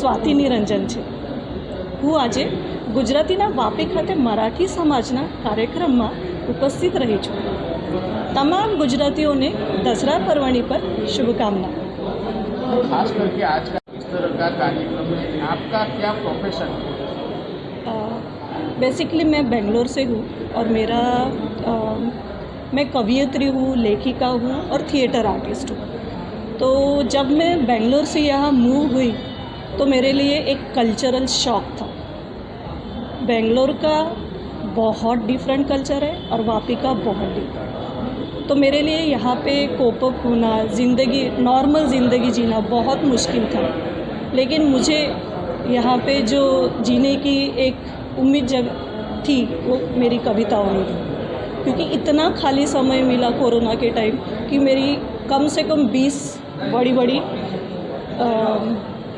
સ્વાતિ નિરંજન છે. હું આજે ગુજરાતીના વાપી ખાતે મરાઠી સમાજના કાર્યક્રમમાં ઉપસ્થિત રહી છું. તમામ ગુજરાતીઓને दशहरा पर्वणि पर शुभकामना. खास करके आज का इस तरह का कार्यक्रम में आपका क्या प्रोफेशन है? बेसिकली मैं बेंगलोर से हूँ और मैं कवियत्री हूँ, लेखिका हूँ और थिएटर आर्टिस्ट हूँ. तो जब मैं बेंगलोर से यहाँ मूव हुई तो मेरे लिए एक कल्चरल शॉक था. बेंगलोर का बहुत डिफरेंट कल्चर है और वापी का बहुत डिफरेंट. तो मेरे लिए यहाँ पे कोप अप होना, नॉर्मल ज़िंदगी जीना बहुत मुश्किल था. लेकिन मुझे यहाँ पे जो जीने की एक उम्मीद थी वो मेरी कविताओं में थी. क्योंकि इतना खाली समय मिला कोरोना के टाइम कि मेरी कम से कम 20 बड़ी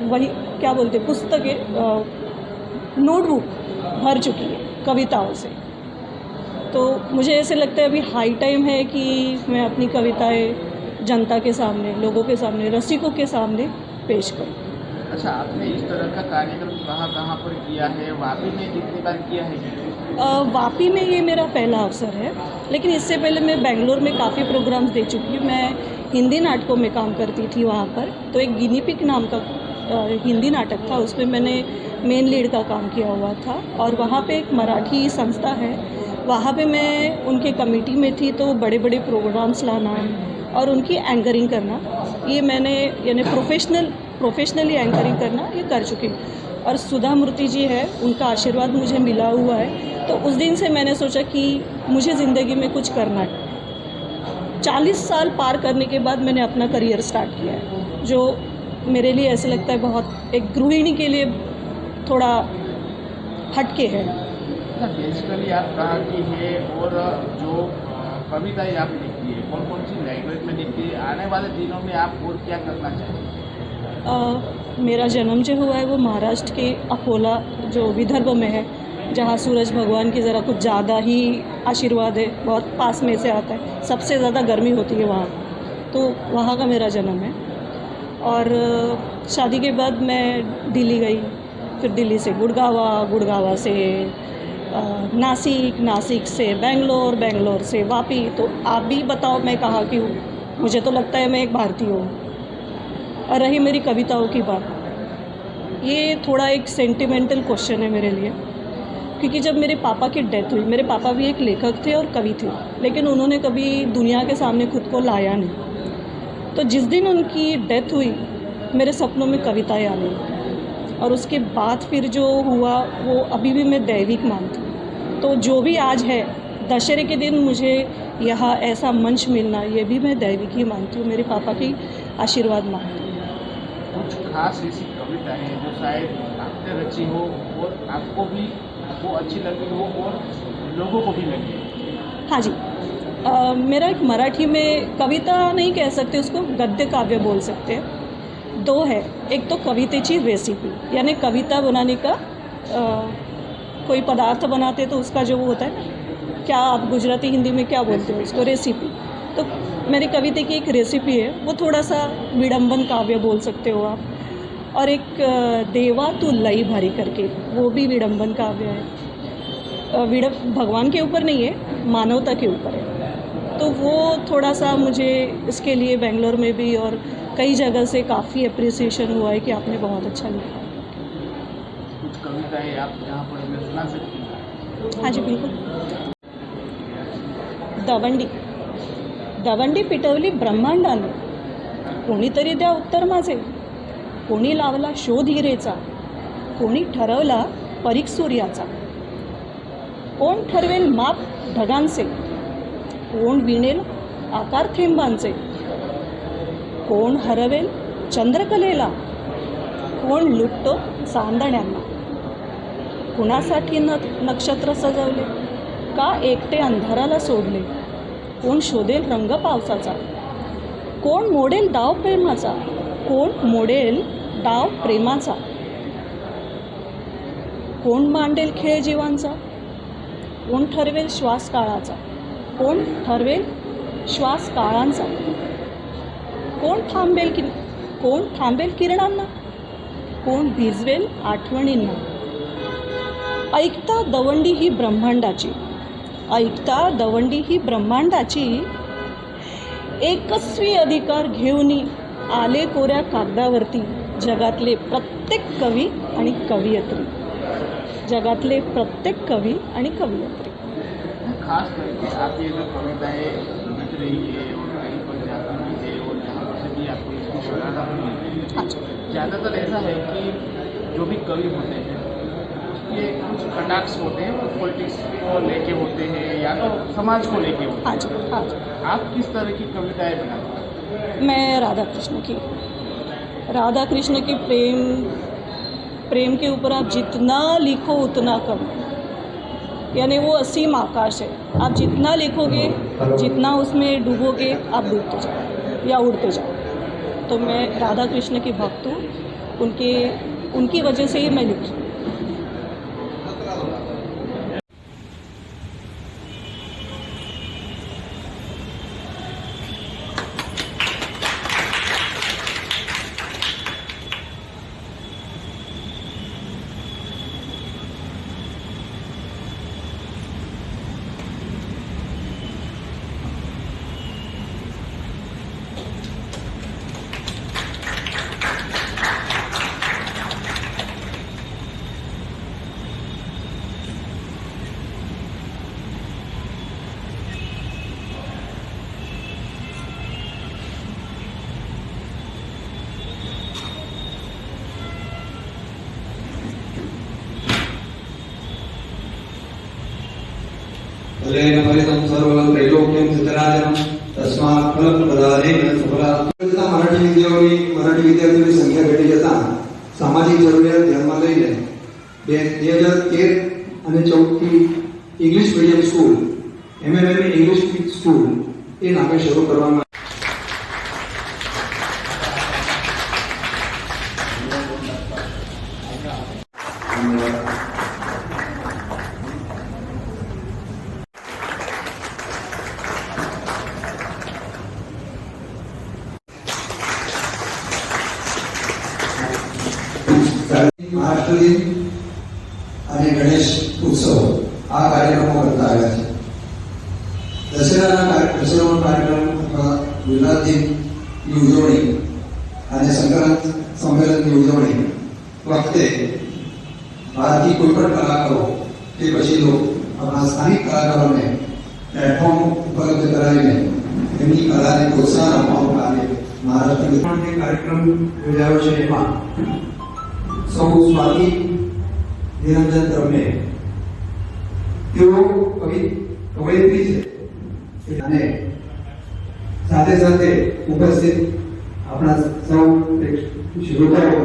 वही क्या बोलते पुस्तकें, नोटबुक भर चुकी है कविताओं से. तो मुझे ऐसे लगता है अभी हाई टाइम है कि मैं अपनी कविताएं जनता के सामने, लोगों के सामने, रसिकों के सामने पेश करूं. अच्छा, आपने इस तरह का कार्यक्रम कहाँ पर किया है? वापी में कितनी बार किया है? वापी में ये मेरा पहला अवसर है. लेकिन इससे पहले मैं बेंगलोर में काफ़ी प्रोग्राम्स दे चुकी हूँ. मैं हिंदी नाटकों में काम करती थी वहाँ पर. तो एक गिनी पिग नाम का हिंदी नाटक था, उसमें मैंने मेन लीड का काम किया हुआ था. और वहाँ पे एक मराठी संस्था है, वहाँ पे मैं उनके कमेटी में थी. तो बड़े बड़े प्रोग्राम्स लाना और उनकी एंकरिंग करना, ये मैंने यानी प्रोफेशनली एंकरिंग करना ये कर चुकी हूँ. और सुधा मूर्ति जी है, उनका आशीर्वाद मुझे मिला हुआ है. तो उस दिन से मैंने सोचा कि मुझे ज़िंदगी में कुछ करना है. 40 साल पार करने के बाद मैंने अपना करियर स्टार्ट किया है, जो मेरे लिए ऐसे लगता है बहुत एक गृहिणी के लिए थोड़ा हटके है. बेसिकली आप कहाँ की है और जो कविताएं आप लिखती है कौन कौन सी लैंग्वेज में लिखती है? आने वाले दिनों में आप और क्या करना चाहेंगे? मेरा जन्म जो हुआ है वो महाराष्ट्र के अकोला जो विदर्भ में है, जहाँ सूरज भगवान की ज़रा कुछ ज़्यादा ही आशीर्वाद है, बहुत पास में से आता है. सबसे ज़्यादा गर्मी होती है वहाँ, तो वहाँ का मेरा जन्म है. और शादी के बाद मैं दिल्ली गई, फिर दिल्ली से गुड़गावा से नासिक से बेंगलोर से वापी. तो आप भी बताओ मैं कहाँ की हूँ? मुझे तो लगता है मैं एक भारतीय हूँ. और रही मेरी कविताओं की बात, ये थोड़ा एक सेंटिमेंटल क्वेश्चन है मेरे लिए. क्योंकि जब मेरे पापा की डेथ हुई, मेरे पापा भी एक लेखक थे और कवि थे, लेकिन उन्होंने कभी दुनिया के सामने खुद को लाया नहीं. तो जिस दिन उनकी डेथ हुई मेरे सपनों में कविताएं आने लगी. और उसके बाद फिर जो हुआ वो अभी भी मैं दैविक मानती हूँ. तो जो भी आज है दशहरे के दिन मुझे यहाँ ऐसा मंच मिलना, ये भी मैं दैविक ही मानती हूँ, मेरे पापा की आशीर्वाद मानती हूँ. कुछ खास ऐसी कविता है जो शायद आपने रची हो और आपको भी वो अच्छी लगी हो और लोगों को भी लगी? हाँ जी, मेरा एक मराठी में कविता नहीं कह सकते, उसको गद्य काव्य बोल सकते हैं. 2 है. एक तो कवितेची रेसिपी, यानी कविता बनाने का कोई पदार्थ बनाते तो उसका जो वो होता है, क्या आप गुजराती हिंदी में क्या बोलते हो उसको? रेसिपी. तो मेरी कविता की एक रेसिपी है, वो थोड़ा सा विडंबन काव्य बोल सकते हो आप. और एक देवा तू लई भारी करके, वो भी विडंबन काव्य है. भगवान के ऊपर नहीं है, मानवता के ऊपर है. तो वो थोड़ा सा मुझे इसके लिए बेंगलोर में भी और कई जगह से काफ़ी अप्रिसिएशन हुआ है कि आपने बहुत अच्छा लिखा. कुछ कविताएं आप यहाँ पर हमें सुना सकती हैं? हाँ जी, बिल्कुल. दवंडी पिटवली ब्रह्मांडाने, कोणीतरी द्या उत्तर माझे. कोणी लावला शोध हिरेचा, कोणी ठरवला परीख सूर्याचा. कोण ठरवेल माप ढगांचे, कोण विणेल आकार थेंबांचे. कोण हरवेल चंद्रकलेला, कोण लुटतो चांदण्यांना. कुणासाठी नक्षत्र सजवले, का एकटे अंधाराला सोडले. कोण शोधेल रंग पावसाचा, कोण मोडेल डाव प्रेमाचा. कोण मोडेल डाव प्रेमाचा. कोण मांडेल खेळ जीवांचा, कोण ठरवेल श्वास काळाचा. कोण ठरवेल श्वास काळांचा. कोण थांबेल किरणांना, कोण भिजवेल आठवणींना. ऐकता दवंडी ही ब्रह्मांडाची, ऐकता दवंडी ही ब्रह्मांडाची, एकस्वी अधिकार घेऊन आले कोऱ्या कागदावरती जगातले प्रत्येक कवी आणि कवयित्री, जगातले प्रत्येक कवी आणि कवयित्री. खास करके आप ये जो कविताएं लिख रही है और कहीं पर जाती भी है और जहाँ पर से भी आपको इसकी सराहना मिलती है, अच्छा. ज़्यादातर ऐसा है कि जो भी कवि होते हैं उसके कुछ कटाक्ष होते हैं, वो पॉलिटिक्स को लेके होते हैं या तो समाज को लेके होते हाँ जी, हाँ जी. हैं. आप किस तरह की कविताएं बनाते हैं? मैं राधा कृष्ण की प्रेम के ऊपर आप जितना लिखो उतना कम, यानी वो असीम आकाश है. आप जितना लिखोगे, जितना उसमें डूबोगे, आप डूबते जाओ या उड़ते जाओ. तो मैं राधा कृष्ण की भक्त हूँ, उनकी वजह से ही मैं लिख रही हूँ. फलेन फलितं सर्वं त्रैलोक्यं सिद्धराजनं तस्मात् फलप्रदानेन सफला. मराठी વિદ્યાર્થીઓની સંખ્યા ઘટી જતા સામાજિક જરૂરિયાત ધ્યાનમાં લઈને 2013 અને 14 થી English medium school MMM English school એ નામે શરૂ કરવામાં महाराष्ट्र दिन અને ગણેશ ઉત્સવ આ કાર્યક્રમો કરતા આવ્યા છે. દશેરાનો કાર્યક્રમ અથવા ગુજરાત દિનની ઉજવણી અને સંક્રાંત સંમેલનની ઉજવણી વખતે બહારથી કોઈ પણ કલાકારો કે પછી આપણા સ્થાનિક કલાકારોને પ્લેટફોર્મ ઉપલબ્ધ કરાવીને એમની કલાને પ્રોત્સાહન આપવાનું કાર્ય મહારાષ્ટ્ર જે કાર્યક્રમ યોજાયો છે એમાં સૌ સ્વાતિ નિરંજન ધર્મે તેઓ કવયિત્રી છે અને સાથે સાથે ઉપસ્થિત આપણા સૌ શ્રોતાઓ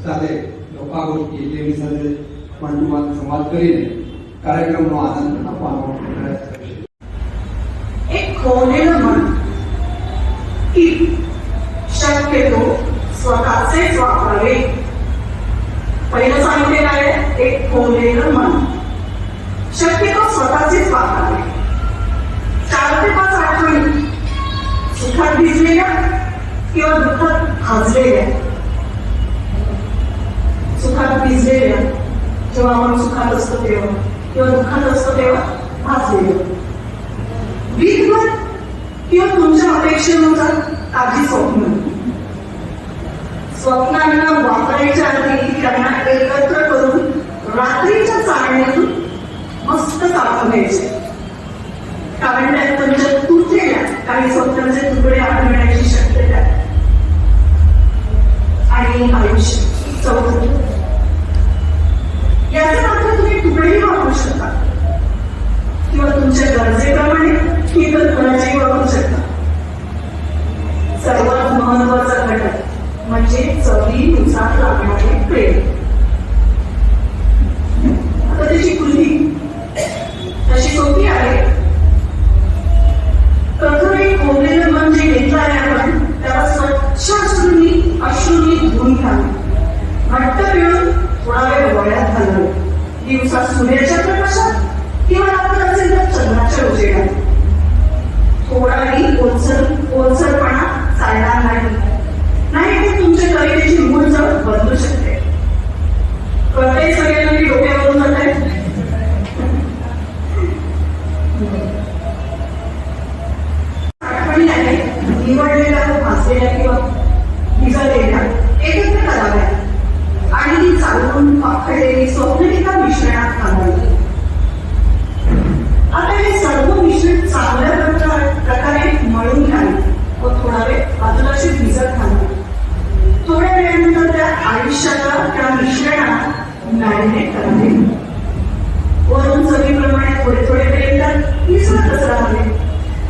સાથે ગપ્પાગોષ્ઠી જેવી સાથે વન ટુ વન સંવાદ કરીને કાર્યક્રમનો આનંદ આપવાનો પ્રયાસ કરશે. एक खोलेलं मन की शक्यतो स्वतःचेच वापरावे. पहिलं सांगितलेलं आहे एक खोलेलं मन शक्यतो स्वतःचेच वापरावे. 4 ते 5 आठवणी सुखात भिजलेल्या किंवा दुःखात भाजलेल्या. सुखात भिजलेल्या जेव्हा आपण सुखात असतो तेव्हा किंवा दुःखात असतो तेव्हा भाजलेल्या. वीजभर किंवा तुमच्या अपेक्षेनुसार ताजी स्वप्नांना वापरायच्या आधी त्यांना एकत्र करून रात्रीच्या चालण्यातून मस्त काढून घ्यायचे. कारण त्यात तुमच्या तुटलेल्या काही स्वप्नांचे तुकडे आढळण्याची शक्यता आहे. आणि आयुष्य चौथं याचा अर्थ तुम्ही तुकडेही वापरू शकता किंवा तुमच्या गरजेप्रमाणे इतर कोणाचेही वापरू शकता. सर्वात महत्वाचा घटक म्हणजे चवीनुसार लागणारे प्रेम. आता त्याची कृती तशी सोपी आहे. प्रथम एक खोवलेलं मन जे घेतलं आहे आपण त्याला स्वच्छ अश्रूंनी धुवून घ्यावे. घट्ट पिळून थोडा वेळ वळ्यात घालावे. दिवसात सूर्याच्या प्रकाशात किंवा रात्र असेल तर चंद्राच्या उजेडात. थोडाही ओलसरपणा चालणार नाही. नाही तर तुमच्या कवितेची मूळ चव बदलू शकते. निवडलेल्या व भाजलेल्या किंवा भिजवलेल्या एकत्र कराव्या आणि ती चालवून पाखडलेली स्वप्न एका मिश्रणात घालावी. आता हे सर्व मिश्रण चांगल्या प्रकारे मळून घ्यावे व थोडा वेळ बाजूला अशी भिजत घालावी. थोड्या वेळानंतर त्या आयुष्याला त्या मिश्रणात मॅरिनेट करावे. वरून चवीप्रमाणे थोडे थोडे तेल त्यात मिसळतच राहावे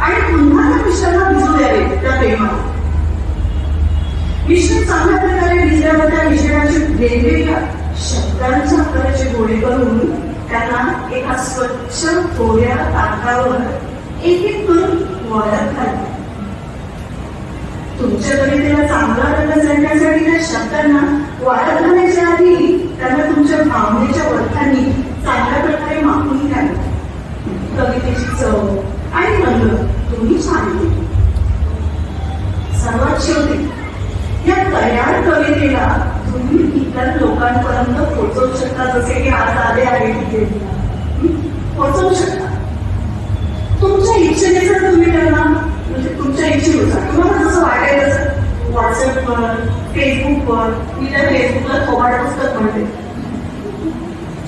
आणि पुन्हा त्या मिश्रणाला भिजू द्यावे त्या तेलात. मिश्रण चांगल्या प्रकारे भिजल्यावर त्या मिश्रणाचे वेगवेगळ्या शब्दांच्या आकाराचे गोळे करून त्यांना एका स्वच्छ थोड्या ताटावर एक एक करून वाळत घालतात. तुमच्या कवितेला चांगला रंग चढण्यासाठी त्या शब्दांना वाळत घालण्याच्या आधी त्यांना तुमच्या भावनेच्या वरखांनी चांगल्या प्रकारे मापून घ्यावे. कवितेची चव आणि रंग तुम्ही छान दिली. सर्वात शेवटी या तयार कवितेला तुम्ही इतर लोकांपर्यंत पोहोचवू शकता. जसे की आज आले आहे तिथे पोहोचवू शकता. तुमच्या इच्छेने जर तुम्ही त्यांना म्हणजे तुमच्या इच्छेनुसार तुम्हाला जसं वाटेल तसं व्हॉट्सअपवर फेसबुकवर मी त्या फेसबुकला थोबाड पुस्तक म्हणते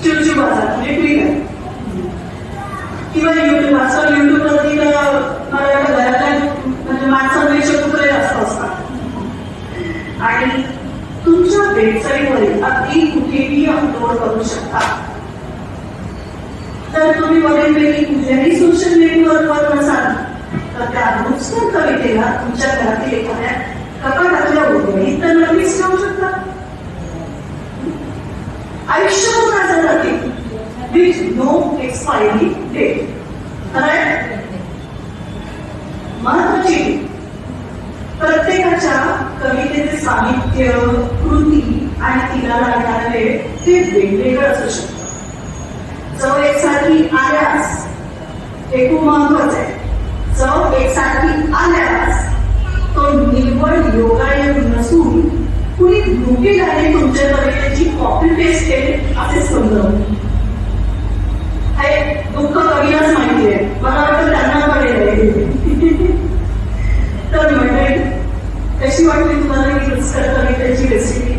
चिवची बाजार म्हणजे ट्विटर किंवा युट्यूब. आजकाल युट्यूबवरती मला घरातल्या म्हणजे माणसांपेक्षा कुठे जास्त असतात आणि तुमच्या वेबसाईटवरील अगदी कुठेही अपलोड करू शकता. जर तुम्ही बरेचपैकी कुठल्याही सोशल नेटवर्कवर नसाल तर त्या नुसत्या कवितेला तुमच्या घरातील एखाद्या कपाटातल्या उघडीत तर नक्कीच ठेवू शकता. आयुष्यभर माझं जाते विथ नो एक्सपायरी डेट. महत्वाची प्रत्येकाच्या कवितेचे साहित्य कृती आणि तिला लागणारा वेळ ते वेगवेगळं असू शकतं. चव एकसारखी आल्यास हे खूप महत्वाचं आहे. चव एकसारखी आल्यास तो निव्वळ योगायोग नसून कुणी भूकेलाने तुमच्या कवितेची कॉपी पेस्ट केली असे समजवलं. हे दुःख कवीलाच माहिती आहे. मला वाटतं त्यांना पडेल. तर मंडळी कशी वाटली तुम्हाला ही रुचकर कवितेची रेसिपी?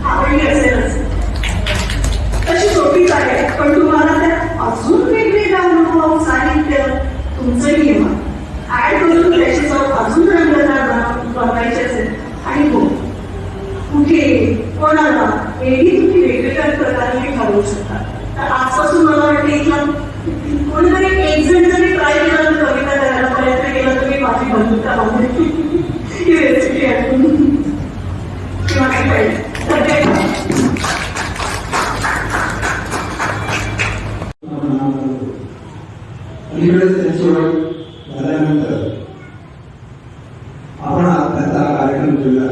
आवडली असेलच. तशी सोपीच आहे पण तुम्हाला त्या अजून वेगवेगळ्या अनुभव साहित्य तुमचं नियम ऍड करून त्याची चव अजून रंगतदार बनवायची असेल आणि हो कुठे कोणाला हेही तुम्ही वेगवेगळ्या प्रकारे ठरवू शकता. तर आजपासून मला वाटते इथला कोणीतरी एक जण जरी ट्राय केला तर कविता करायला प्रयत्न केला तर मी माझी बंधुता बांधली ही रेसिपी ऐकून किंवा काही पाहिजे अलीकडेच त्यांची ओळख झाल्यानंतर आपण त्याचा कार्यक्रम केला.